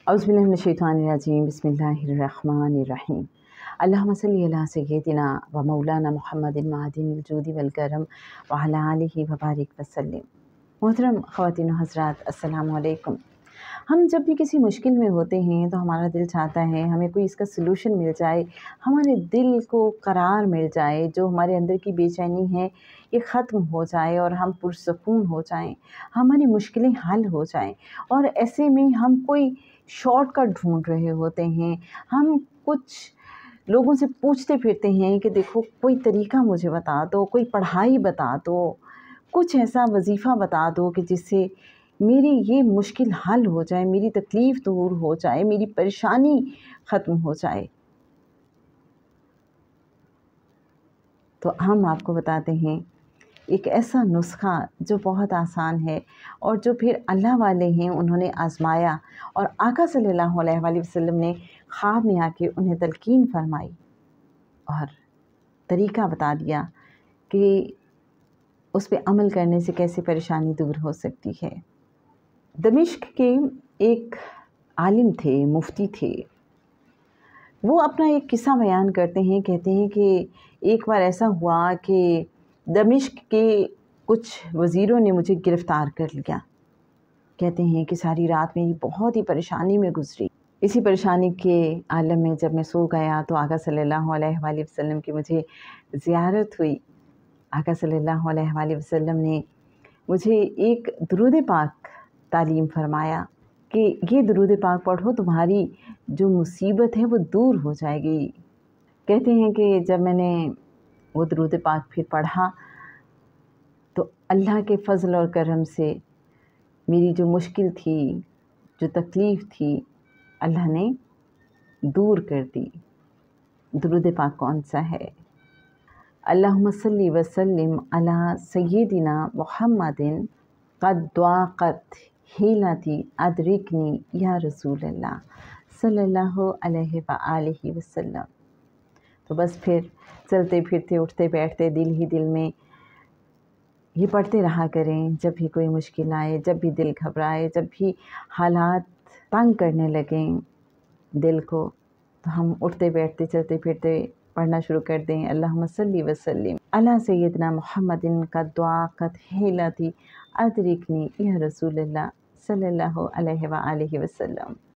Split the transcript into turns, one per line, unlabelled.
औज़ुबिल्लाहि मिनश्शैतानिर्रजीम बिस्मिल्लाहिर्रहमानिर्रहीम। अल्लाहुम्मा सल्लि अला सय्यिदिना व मौलाना मुहम्मदिन मादिनिल जूदि वल करम व अला आलिहि व बारिक वसल्लिम। मोहतरम ख़वातीन व हज़रात, अस्सलामु अलैकुम। हम जब भी किसी मुश्किल में होते हैं तो हमारा दिल चाहता है हमें कोई इसका सलूशन मिल जाए, हमारे दिल को करार मिल जाए, जो हमारे अंदर की बेचैनी है ये ख़त्म हो जाए और हम पुरसुकून हो जाएं, हमारी मुश्किलें हल हो जाएं। और ऐसे में हम कोई शॉर्टकट ढूंढ रहे होते हैं, हम कुछ लोगों से पूछते फिरते हैं कि देखो कोई तरीका मुझे बता दो, कोई पढ़ाई बता दो, कुछ ऐसा वजीफ़ा बता दो कि जिससे मेरी ये मुश्किल हल हो जाए, मेरी तकलीफ़ दूर हो जाए, मेरी परेशानी ख़त्म हो जाए। तो हम आपको बताते हैं एक ऐसा नुस्खा जो बहुत आसान है और जो फिर अल्लाह वाले हैं उन्होंने आज़माया और आका सल्लल्लाहु अलैहि वसल्लम ने ख्वाब में आके उन्हें तलकीन फरमाई और तरीका बता दिया कि उस पे अमल करने से कैसे परेशानी दूर हो सकती है। दमिश्क के एक आलिम थे, मुफ्ती थे। वो अपना एक किस्सा बयान करते हैं, कहते हैं कि एक बार ऐसा हुआ कि दमिश्क के कुछ वज़ीरों ने मुझे गिरफ़्तार कर लिया। कहते हैं कि सारी रात मेरी बहुत ही परेशानी में गुज़री। इसी परेशानी के आलम में जब मैं सो गया तो आका सल्लल्लाहु अलैहि वसल्लम की मुझे ज़ियारत हुई। आका सल्लल्लाहु अलैहि वसल्लम ने मुझे एक दुरूद पाक तालीम फ़रमाया कि ये दुरूद पाक पढ़ो, तुम्हारी जो मुसीबत है वो दूर हो जाएगी। कहते हैं कि जब मैंने वो दुरूद पाक फिर पढ़ा तो अल्लाह के फ़ज़ल और करम से मेरी जो मुश्किल थी, जो तकलीफ़ थी, अल्लाह ने दूर कर दी। दुरूद पाक कौन सा है? अल्लाहुम्मा सल्लि व सल्लिम अला सय्यिदिना मुहम्मदिन क़द ज़ाक़त हीलती अदरिकनी या रसूल अल्लाह सल्लल्लाहु अलैहि व आलिहि वसल्लम। तो बस फिर चलते फिरते उठते बैठते दिल ही दिल में ये पढ़ते रहा करें। जब भी कोई मुश्किल आए, जब भी दिल घबराए, जब भी हालात तंग करने लगें दिल को, तो हम उठते बैठते चलते फिरते पढ़ना शुरू कर दें। अल्लाहुम्मा सल्लि व सल्लिम अला सय्यिदिना मुहम्मदिन क़द ज़ाक़त हीलती अदरिकनी या रसूल अल्लाह सल्लल्लाहु अलैहि व आलिहि वसल्लम।